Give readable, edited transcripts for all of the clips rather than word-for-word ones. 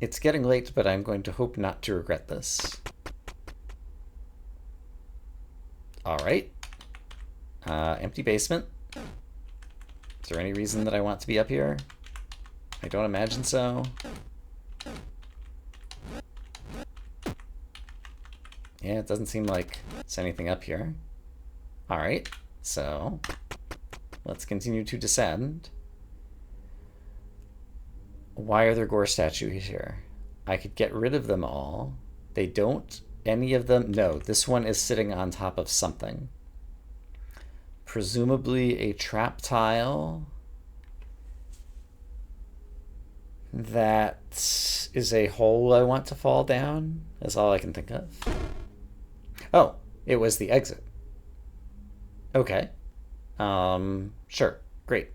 It's getting late, but I'm going to hope not to regret this. All right. Empty basement. Is there any reason that I want to be up here? I don't imagine so. Yeah, it doesn't seem like there's anything up here. All right, so let's continue to descend. Why are there gore statues here? I could get rid of them all. They don't, any of them, no, this one is sitting on top of something. Presumably a trap tile. That is a hole I want to fall down. That's all I can think of. Oh, it was the exit. Okay. Sure. Great.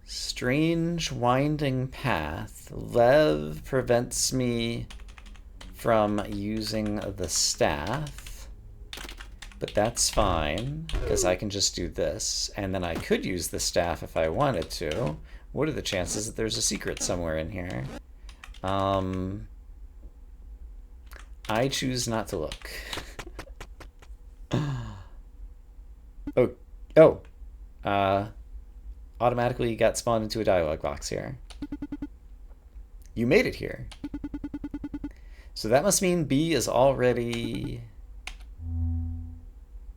Strange winding path. Lev prevents me from using the staff. But that's fine, because I can just do this. And then I could use the staff if I wanted to. What are the chances that there's a secret somewhere in here? I choose not to look. Oh, oh. Automatically got spawned into a dialogue box here. You made it here. So that must mean B is already...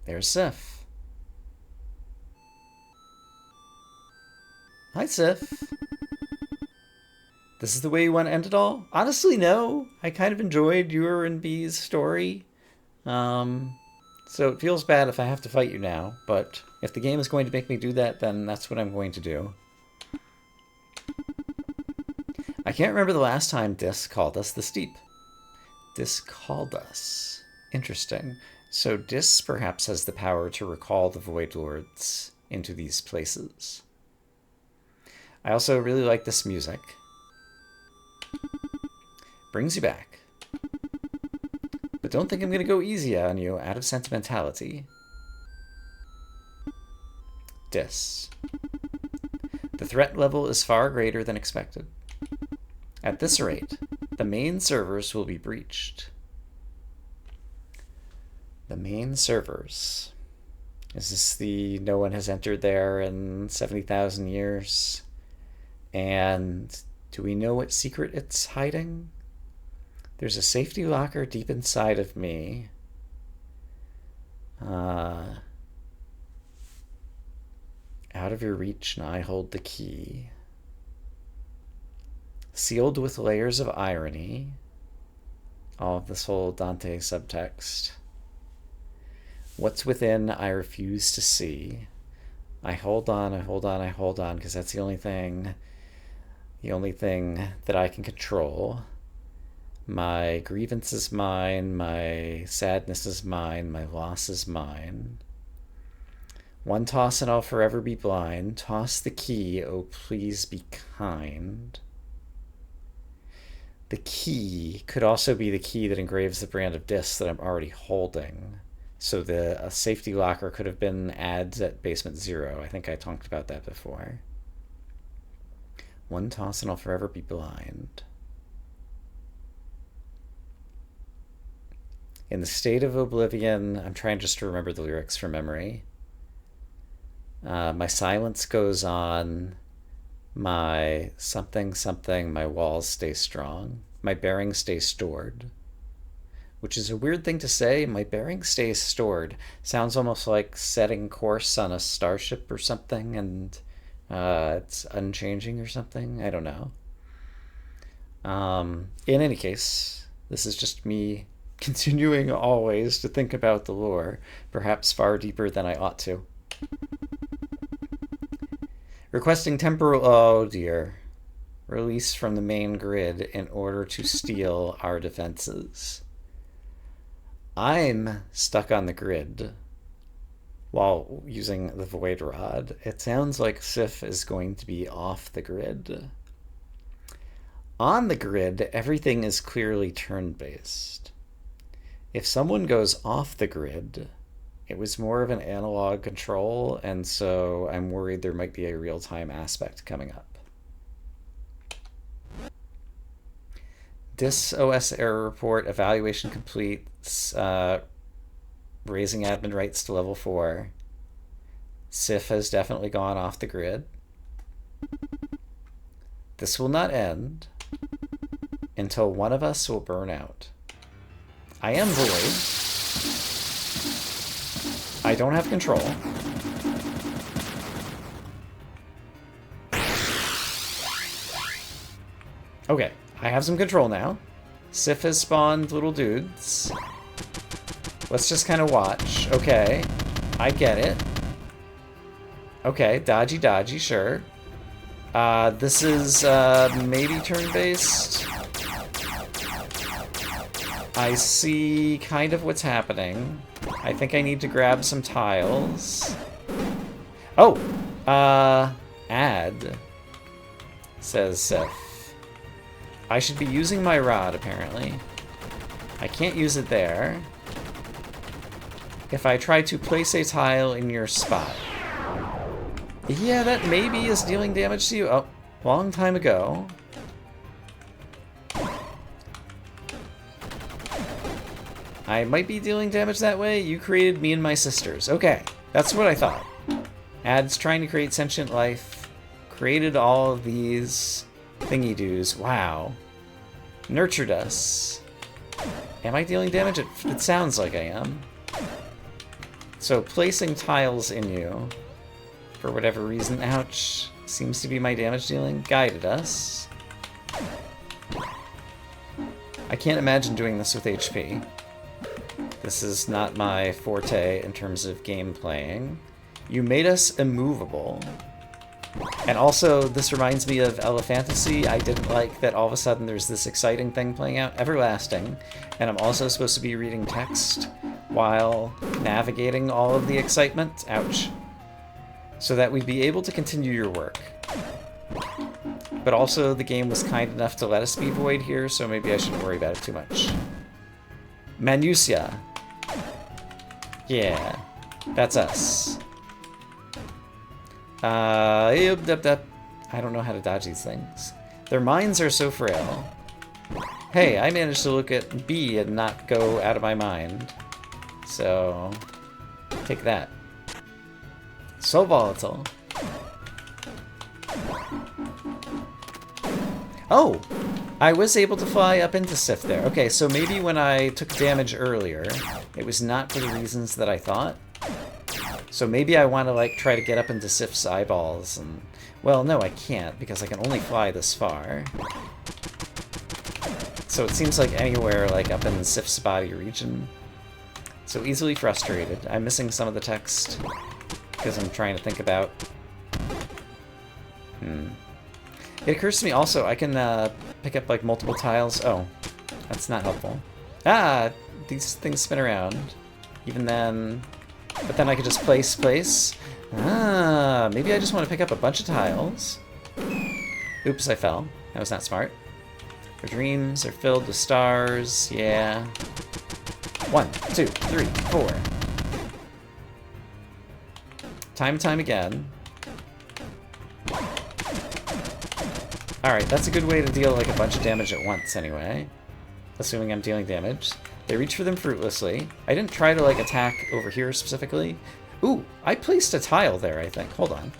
There's Sif. Hi, Sif. This is the way you want to end it all? Honestly, no. I kind of enjoyed your and B's story. So it feels bad if I have to fight you now, but if the game is going to make me do that, then that's what I'm going to do. I can't remember the last time Dis called us the Steep. Dis called us. Interesting. So Dis perhaps has the power to recall the Void Lords into these places. I also really like this music. Brings you back. But don't think I'm going to go easy on you out of sentimentality. Dis. The threat level is far greater than expected. At this rate, the main servers will be breached. The main servers. Is this the no one has entered there in 70,000 years? And do we know what secret it's hiding? There's a safety locker deep inside of me. Out of your reach, and I hold the key. Sealed with layers of irony. All of this whole Dante subtext. What's within, I refuse to see. I hold on, I hold on, I hold on, because that's the only thing that I can control. My grievance is mine, my sadness is mine, my loss is mine. One toss and I'll forever be blind. Toss the key, oh please be kind. The key could also be the key that engraves the brand of Dis that I'm already holding. So the safety locker could have been ads at basement 0. I think I talked about that before. One toss and I'll forever be blind. In the state of oblivion, I'm trying just to remember the lyrics from memory. My silence goes on. My something something, my walls stay strong. My bearings stay stored. Which is a weird thing to say. My bearings stay stored. Sounds almost like setting course on a starship or something, and it's unchanging or something. I don't know. In any case, this is just me continuing always to think about the lore, perhaps far deeper than I ought to. Requesting temporal... Oh dear. Release from the main grid in order to steal our defenses. I'm stuck on the grid while using the Void Rod. It sounds like Sif is going to be off the grid. On the grid, everything is clearly turn-based. If someone goes off the grid, It was more of an analog control, and so I'm worried there might be a real-time aspect coming up. DisOS error report, evaluation complete, raising admin rights to level 4. Sif has definitely gone off the grid. This will not end until one of us will burn out. I am Void. I don't have control. Okay, I have some control now. Sif has spawned little dudes. Let's just kind of watch. Okay, I get it. Okay, dodgy, dodgy, sure. This is maybe turn-based. I see kind of what's happening. I think I need to grab some tiles. Oh! Add, says Sif. I should be using my rod, apparently. I can't use it there. If I try to place a tile in your spot. Yeah, that maybe is dealing damage to you. Oh, long time ago. I might be dealing damage that way. You created me and my sisters. Okay, that's what I thought. Ad's trying to create sentient life. Created all of these thingy-doos. Wow. Nurtured us. Am I dealing damage? It sounds like I am. So placing tiles in you, for whatever reason, ouch, seems to be my damage dealing. Guided us. I can't imagine doing this with HP. This is not my forte in terms of game playing. You made us immovable. And also, this reminds me of Elephantasy. I didn't like that all of a sudden there's this exciting thing playing out, Everlasting, and I'm also supposed to be reading text while navigating all of the excitement. Ouch. So that we'd be able to continue your work. But also, the game was kind enough to let us be Void here, so maybe I shouldn't worry about it too much. Manusia. Yeah, that's us. I don't know how to dodge these things. Their minds are so frail. Hey, I managed to look at B and not go out of my mind. So, take that. So volatile. Oh! I was able to fly up into Sif there. Okay, so maybe when I took damage earlier, it was not for the reasons that I thought. So maybe I want to, like, try to get up into Sif's eyeballs and... Well, no, I can't, because I can only fly this far. So it seems like anywhere, like, up in Sif's body region. So easily frustrated. I'm missing some of the text, because I'm trying to think about... It occurs to me also, I can pick up, like, multiple tiles. Oh, that's not helpful. Ah! These things spin around. Even then... But then I could just place. Ah, maybe I just want to pick up a bunch of tiles. Oops, I fell. That was not smart. Our dreams are filled with stars. Yeah. 1, 2, 3, 4. Time and time again. Alright, that's a good way to deal like a bunch of damage at once anyway. Assuming I'm dealing damage. They reach for them fruitlessly. I didn't try to, like, attack over here specifically. Ooh, I placed a tile there, I think. Hold on.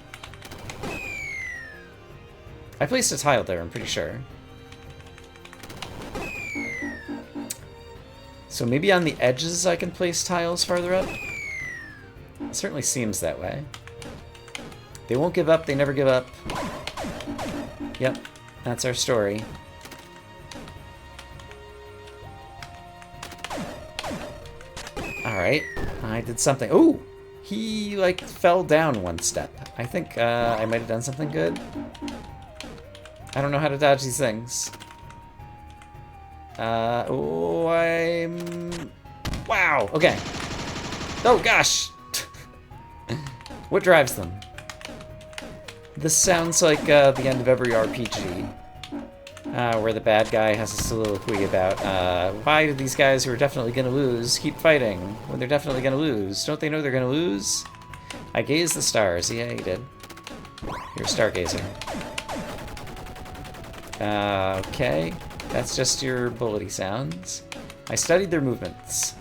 I placed a tile there, I'm pretty sure. So maybe on the edges I can place tiles farther up? It certainly seems that way. They won't give up, they never give up. Yep, that's our story. Alright, I did something. Ooh! He, like, fell down one step. I think I might have done something good. I don't know how to dodge these things. Oh, I'm... Wow, okay. Oh, gosh! What drives them? This sounds like the end of every RPG. Where the bad guy has a soliloquy about why do these guys who are definitely going to lose keep fighting when they're definitely going to lose? Don't they know they're going to lose? I gaze the stars. Yeah, you did. You're a stargazer. Okay. That's just your bullety sounds. I studied their movements.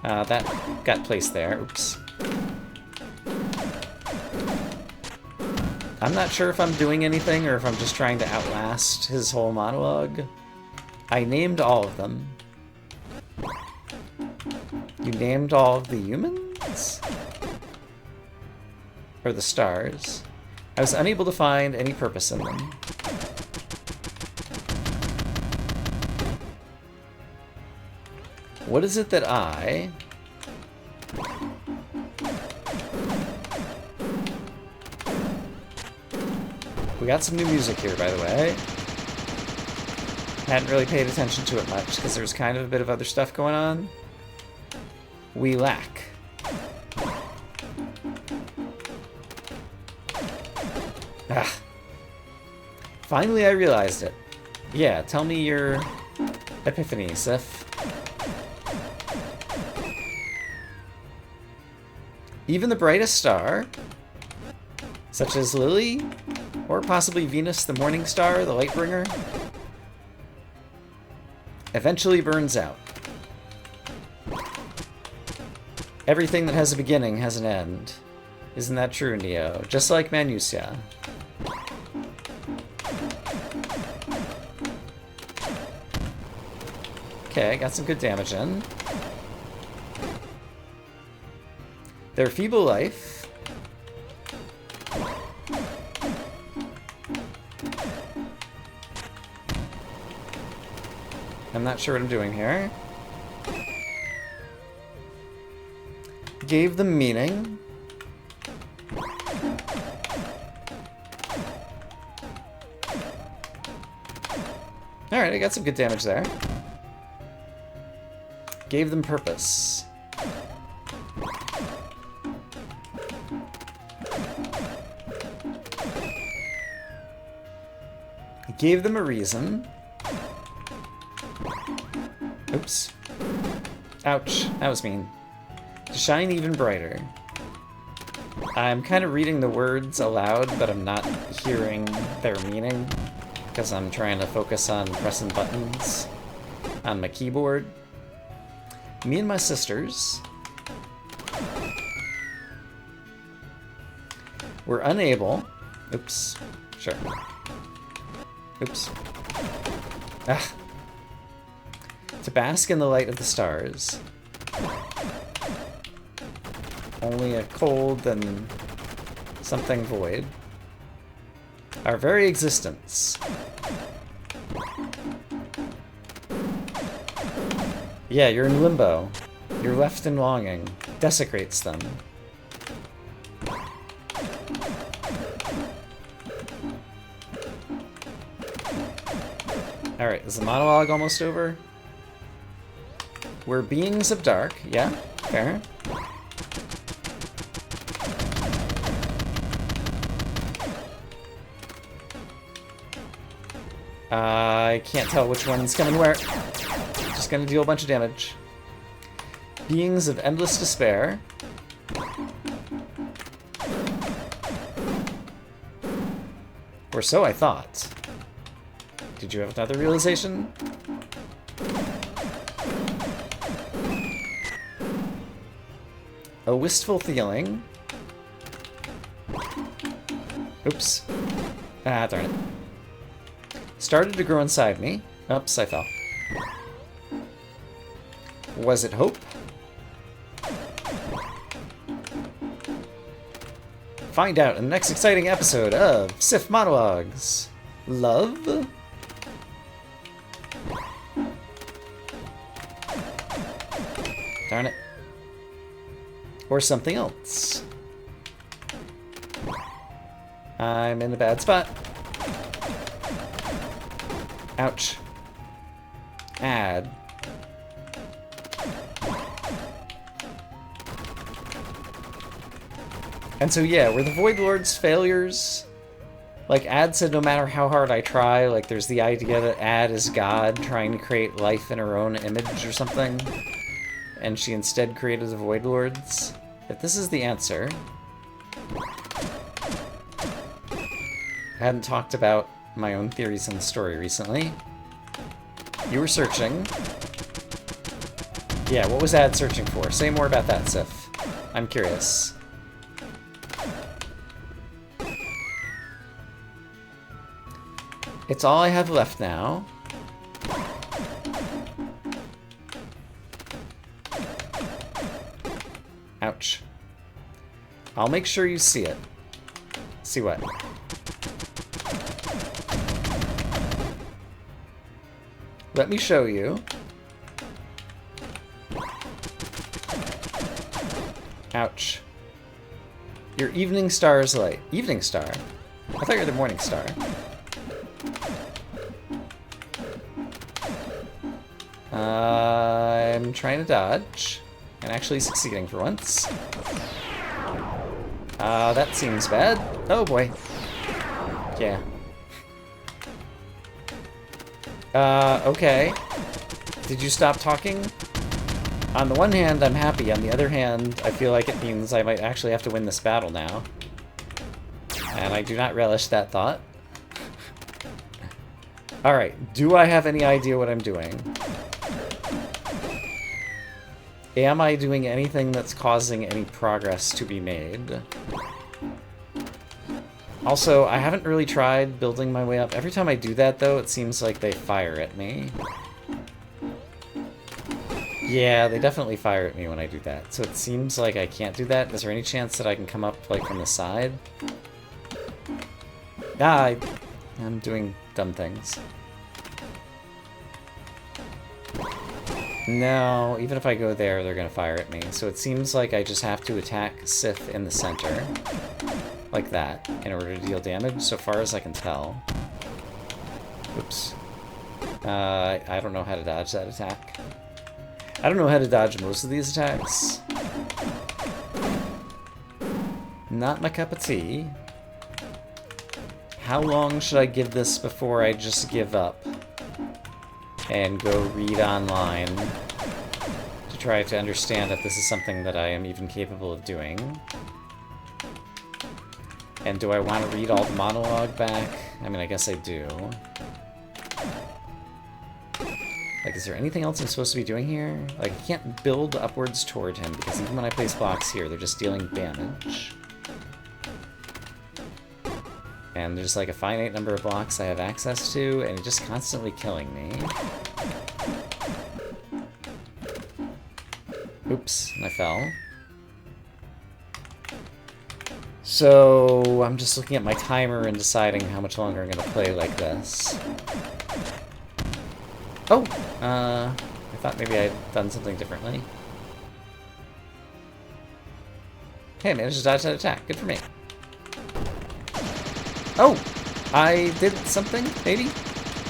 That got placed there. Oops. I'm not sure if I'm doing anything or if I'm just trying to outlast his whole monologue. I named all of them. You named all of the humans? Or the stars? I was unable to find any purpose in them. What is it that I... We got some new music here, by the way. Hadn't really paid attention to it much, because there's kind of a bit of other stuff going on. We lack. Ah. Finally I realized it. Yeah, tell me your epiphany, Sif. Even the brightest star, such as Lily, or possibly Venus, the morning star, the light bringer, eventually burns out. Everything that has a beginning has an end. Isn't that true, Neo? Just like Manusia. Okay, got some good damage in. Their feeble life. I'm not sure what I'm doing here. Gave them meaning. Alright, I got some good damage there. Gave them purpose. Gave them a reason. Oops. Ouch. That was mean. To shine even brighter. I'm kind of reading the words aloud, but I'm not hearing their meaning, because I'm trying to focus on pressing buttons on my keyboard. Me and my sisters were unable... Oops. Sure. Oops. Ah. To bask in the light of the stars. Only a cold and something void. Our very existence. Yeah, you're in limbo. You're left in longing. Desecrates them. Alright, is the monologue almost over? We're beings of dark. Yeah, fair. I can't tell which one's coming where. Just gonna deal a bunch of damage. Beings of endless despair. Or so I thought. Did you have another realization? A wistful feeling. Oops. Ah, darn it. Started to grow inside me. Oops, I fell. Was it hope? Find out in the next exciting episode of Sif Monologues. Love? Darn it. Or something else. I'm in a bad spot. Ouch. Add. And so yeah, were the Void Lord's failures Like, Ad said no matter how hard I try, like, there's the idea that Ad is God trying to create life in her own image or something, and she instead created the Void Lords. If this is the answer... I hadn't talked about my own theories on the story recently. You were searching. Yeah, what was Ad searching for? Say more about that, Sif. I'm curious. It's all I have left now. Ouch. I'll make sure you see it. See what? Let me show you. Ouch. Your evening star is light. Evening star? I thought you were the morning star. I'm trying to dodge, and actually succeeding for once. That seems bad. Oh boy. Yeah. Okay. Did you stop talking? On the one hand, I'm happy. On the other hand, I feel like it means I might actually have to win this battle now. And I do not relish that thought. Alright, do I have any idea what I'm doing? Am I doing anything that's causing any progress to be made? Also, I haven't really tried building my way up. Every time I do that, though, it seems like they fire at me. Yeah, they definitely fire at me when I do that. So it seems like I can't do that. Is there any chance that I can come up, like, from the side? Ah, I'm doing dumb things. No, even if I go there, they're gonna fire at me. So it seems like I just have to attack Sith in the center. Like that, in order to deal damage, so far as I can tell. Oops. I don't know how to dodge that attack. I don't know how to dodge most of these attacks. Not my cup of tea. How long should I give this before I just give up? And go read online to try to understand if this is something that I am even capable of doing. And do I want to read all the monologue back? I mean, I guess I do. Like, is there anything else I'm supposed to be doing here? Like, I can't build upwards toward him, because even when I place blocks here, they're just dealing damage. And there's like a finite number of blocks I have access to, and it's just constantly killing me. Oops, I fell. So I'm just looking at my timer and deciding how much longer I'm gonna play like this. Oh! I thought maybe I'd done something differently. Hey, I managed to dodge that attack. Good for me. Oh! I did something, maybe?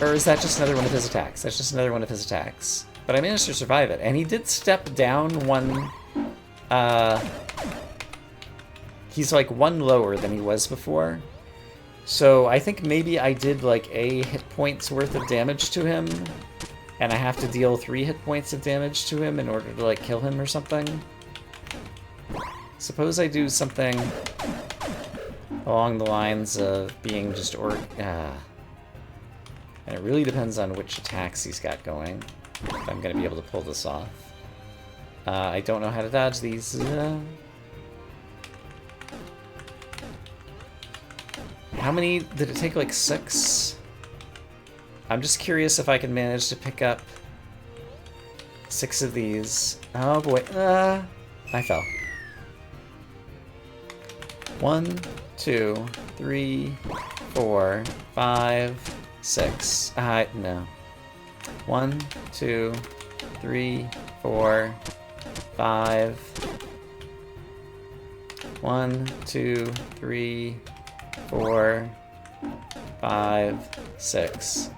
Or is that just another one of his attacks? That's just another one of his attacks. But I managed to survive it. And he did step down one... He's like one lower than he was before. So I think maybe I did like a hit points worth of damage to him. And I have to deal 3 hit points of damage to him in order to like kill him or something. Suppose I do something along the lines of being just and it really depends on which attacks he's got going, if I'm going to be able to pull this off. I don't know how to dodge these. How many? Did it take like 6? I'm just curious if I can manage to pick up 6 of these. Oh boy. I fell. 1, 2, 3, 4, 5, 6. No. 1, 2, 3, 4, 5. 1, 2, 3, 4, 5, 6.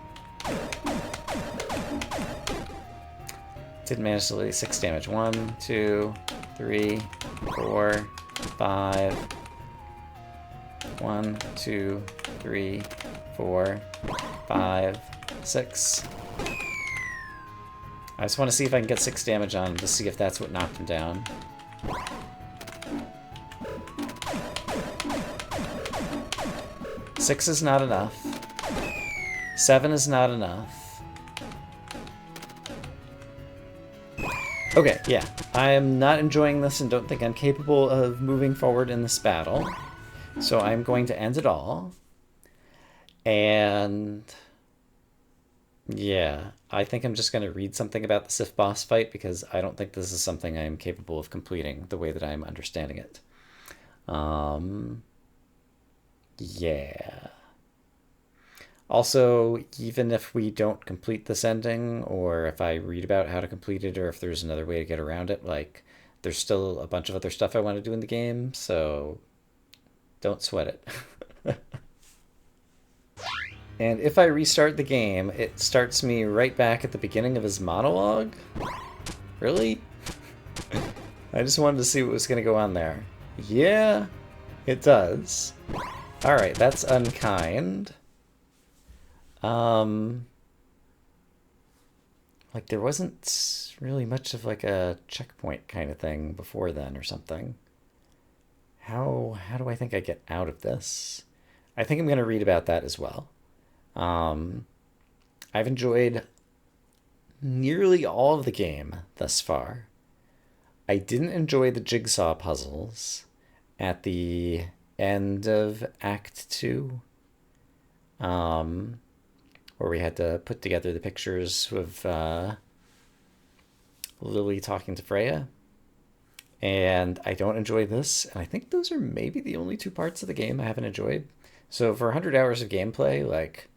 Did manage to lay 6 damage. 1, 2, 3, 4, 5. 1, 2, 3, 4, 5, 6. I just want to see if I can get 6 damage on him to see if that's what knocked him down. Six is not enough. 7 is not enough. Okay, yeah. I am not enjoying this and don't think I'm capable of moving forward in this battle. So I'm going to end it all. And yeah, I think I'm just going to read something about the Sif boss fight because I don't think this is something I'm capable of completing the way that I'm understanding it. Yeah. Also, even if we don't complete this ending, or if I read about how to complete it, or if there's another way to get around it, like, there's still a bunch of other stuff I want to do in the game, so don't sweat it. And if I restart the game, it starts me right back at the beginning of his monologue? Really? I just wanted to see what was going to go on there. Yeah, it does. Alright, that's unkind. Like, there wasn't really much of, like, a checkpoint kind of thing before then or something. How do I think I get out of this? I think I'm going to read about that as well. I've enjoyed nearly all of the game thus far. I didn't enjoy the jigsaw puzzles at the end of Act 2, where we had to put together the pictures of Lily talking to Freya. And I don't enjoy this, and I think those are maybe the only 2 parts of the game I haven't enjoyed. So for 100 hours of gameplay, like,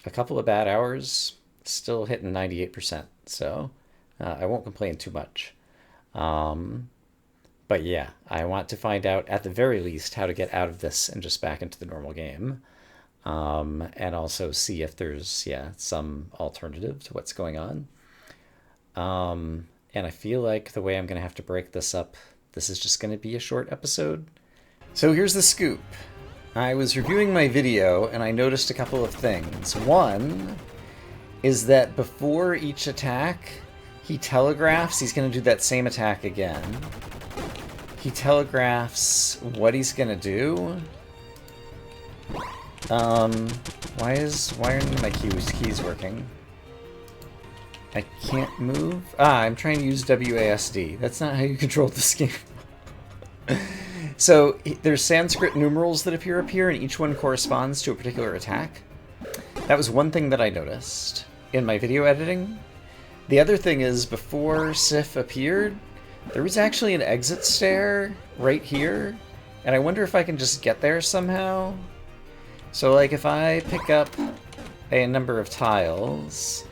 a couple of bad hours, still hitting 98%. So I won't complain too much. But yeah, I want to find out, at the very least, how to get out of this and just back into the normal game. And also see if there's, yeah, some alternative to what's going on. And I feel like the way I'm going to have to break this up, this is just going to be a short episode. So here's the scoop. I was reviewing my video and I noticed a couple of things. One is that before each attack, he telegraphs he's going to do that same attack again. He telegraphs what he's going to do. Why aren't my keys working? I can't move? I'm trying to use WASD. That's not how you control this game. So, there's Sanskrit numerals that appear up here, and each one corresponds to a particular attack. That was one thing that I noticed in my video editing. The other thing is, before Sif appeared, there was actually an exit stair right here, and I wonder if I can just get there somehow. So, like, if I pick up a number of tiles,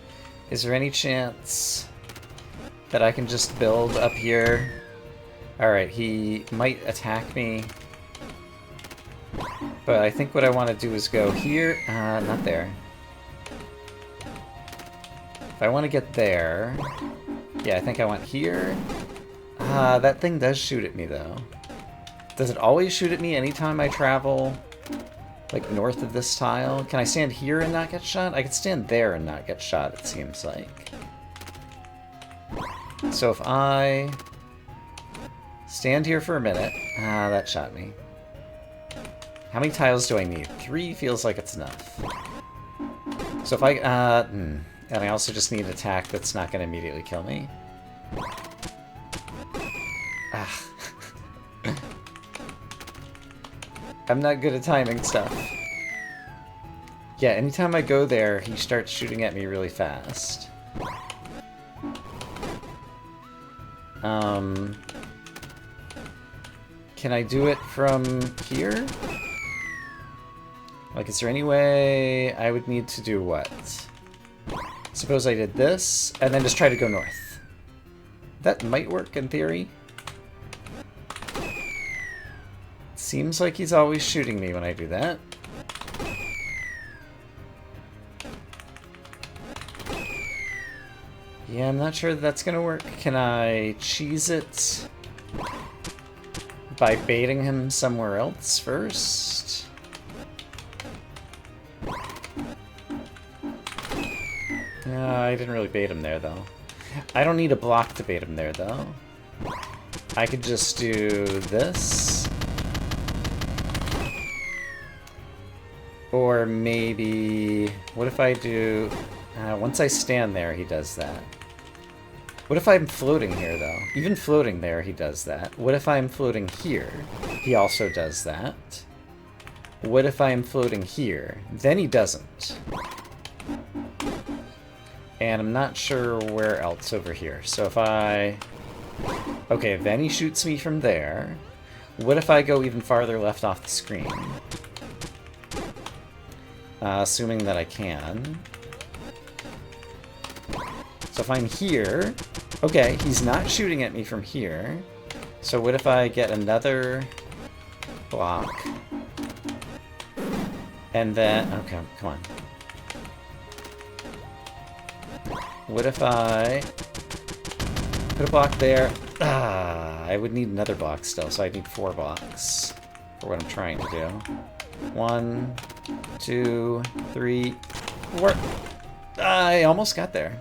is there any chance that I can just build up here? Alright, he might attack me, but I think what I want to do is go here. Not there. If I want to get there, yeah, I think I want here. That thing does shoot at me, though. Does it always shoot at me anytime I travel, like, north of this tile? Can I stand here and not get shot? I could stand there and not get shot, it seems like. So if I stand here for a minute... that shot me. How many tiles do I need? 3 feels like it's enough. So if I... and I also just need an attack that's not going to immediately kill me. I'm not good at timing stuff. Yeah, anytime I go there, he starts shooting at me really fast. Can I do it from here? Like, is there any way I would need to do what? Suppose I did this, and then just try to go north. That might work in theory. Seems like he's always shooting me when I do that. Yeah, I'm not sure that's gonna work. Can I cheese it by baiting him somewhere else first. I didn't really bait him there, though. I don't need a block to bait him there, though. I could just do this. Or maybe... What if I do... once I stand there, he does that. What if I'm floating here, though? Even floating there, he does that. What if I'm floating here? He also does that. What if I'm floating here? Then he doesn't. And I'm not sure where else over here. So if I... Okay, then he shoots me from there. What if I go even farther left off the screen? Assuming that I can. So if I'm here... Okay, he's not shooting at me from here. So what if I get another block? And then... Okay, come on. What if I put a block there? I would need another block still, so I need 4 blocks for what I'm trying to do. 1, 2, 3, 4. I almost got there.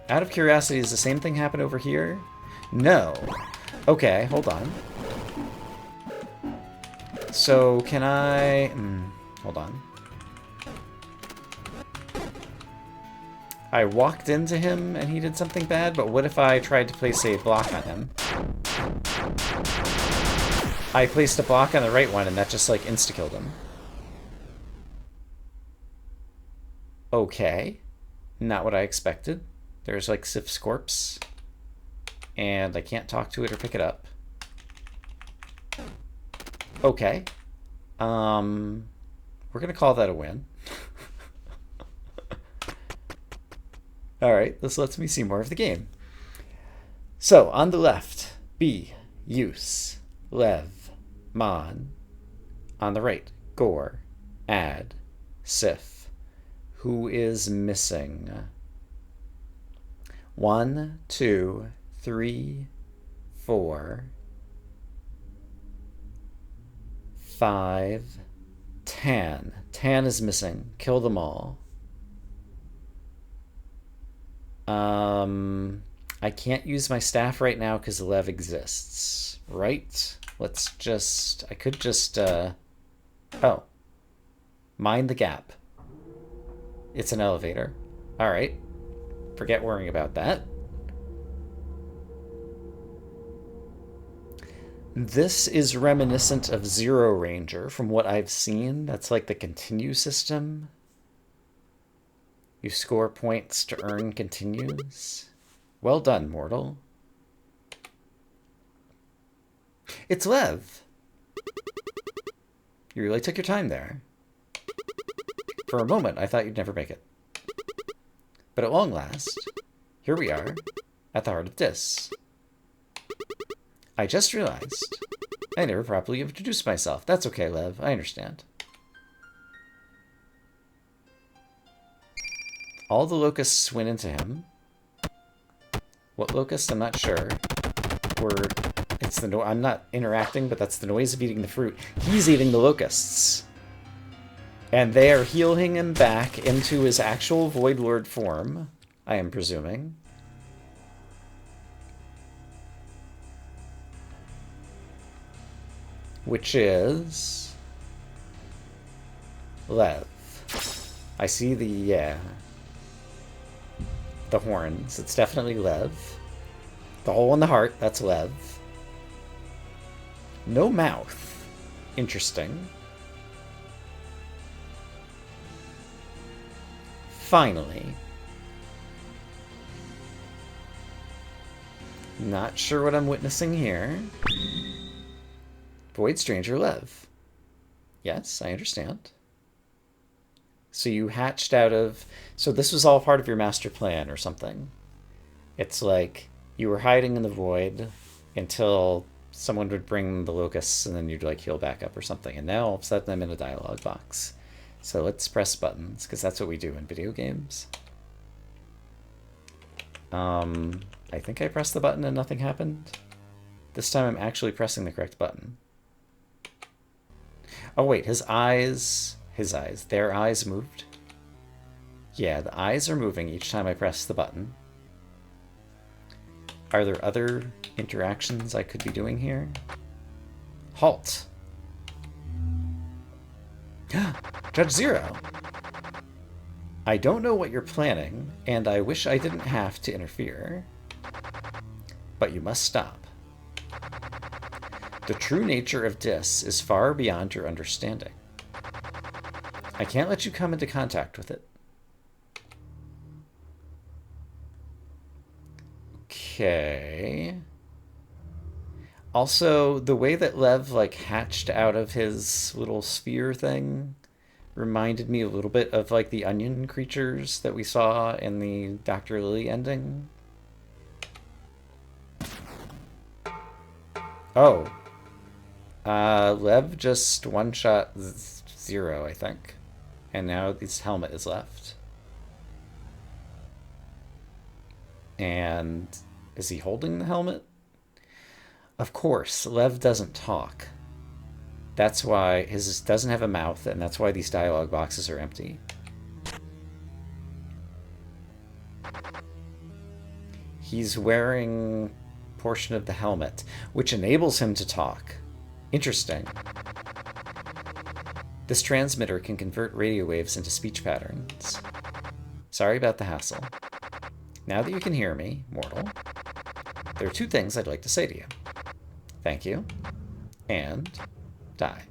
Out of curiosity, does the same thing happen over here? No. Okay, hold on. So, can I... hold on. I walked into him and he did something bad, but what if I tried to place a block on him? I placed a block on the right one and that just, like, insta-killed him. Okay. Not what I expected. There's, like, Sif's corpse. And I can't talk to it or pick it up. Okay. We're gonna call that a win. Alright, this lets me see more of the game. So, on the left, B, Use, Lev, Mon. On the right, Gore, Ad, Sif. Who is missing? 1, 2, 3, 4, 5, 10. 10 is missing. Kill them all. I can't use my staff right now because Lev exists, right? Let's just... I could just, oh. Mind the gap. It's an elevator. Alright. Forget worrying about that. This is reminiscent of Zero Ranger from what I've seen. That's like the continue system. You score points to earn continues. Well done, mortal. It's Lev. You really took your time there. For a moment, I thought you'd never make it. But at long last, here we are, at the heart of this. I just realized I never properly introduced myself. That's okay, Lev. I understand. All the locusts went into him. What locust? I'm not sure. It's the I'm not interacting, but that's the noise of eating the fruit. He's eating the locusts. And they are healing him back into his actual Void Lord form, I am presuming. Which is... Lev. I see the, yeah. The horns. It's definitely Lev. The hole in the heart, that's Lev. No mouth. Interesting. Finally. Not sure what I'm witnessing here. Void Stranger Lev. Yes, I understand. So you hatched out of... So this was all part of your master plan or something. It's like you were hiding in the void until someone would bring the locusts and then you'd like heal back up or something. And now all of a sudden I'm in a dialogue box. So let's press buttons, because that's what we do in video games. I think I pressed the button and nothing happened. This time I'm actually pressing the correct button. Oh wait, their eyes moved? Yeah, the eyes are moving each time I press the button. Are there other interactions I could be doing here? Halt. Judge Zero. I don't know what you're planning, and I wish I didn't have to interfere. But you must stop. The true nature of Dis is far beyond your understanding. I can't let you come into contact with it. Okay. Also, the way that Lev, like, hatched out of his little sphere thing reminded me a little bit of, like, the onion creatures that we saw in the Dr. Lily ending. Oh. Lev just one-shot Zero, I think. And now his helmet is left. And is he holding the helmet? Of course, Lev doesn't talk. That's why his doesn't have a mouth, and that's why these dialogue boxes are empty. He's wearing a portion of the helmet, which enables him to talk. Interesting. This transmitter can convert radio waves into speech patterns. Sorry about the hassle. Now that you can hear me, mortal, there are two things I'd like to say to you. Thank you, and die.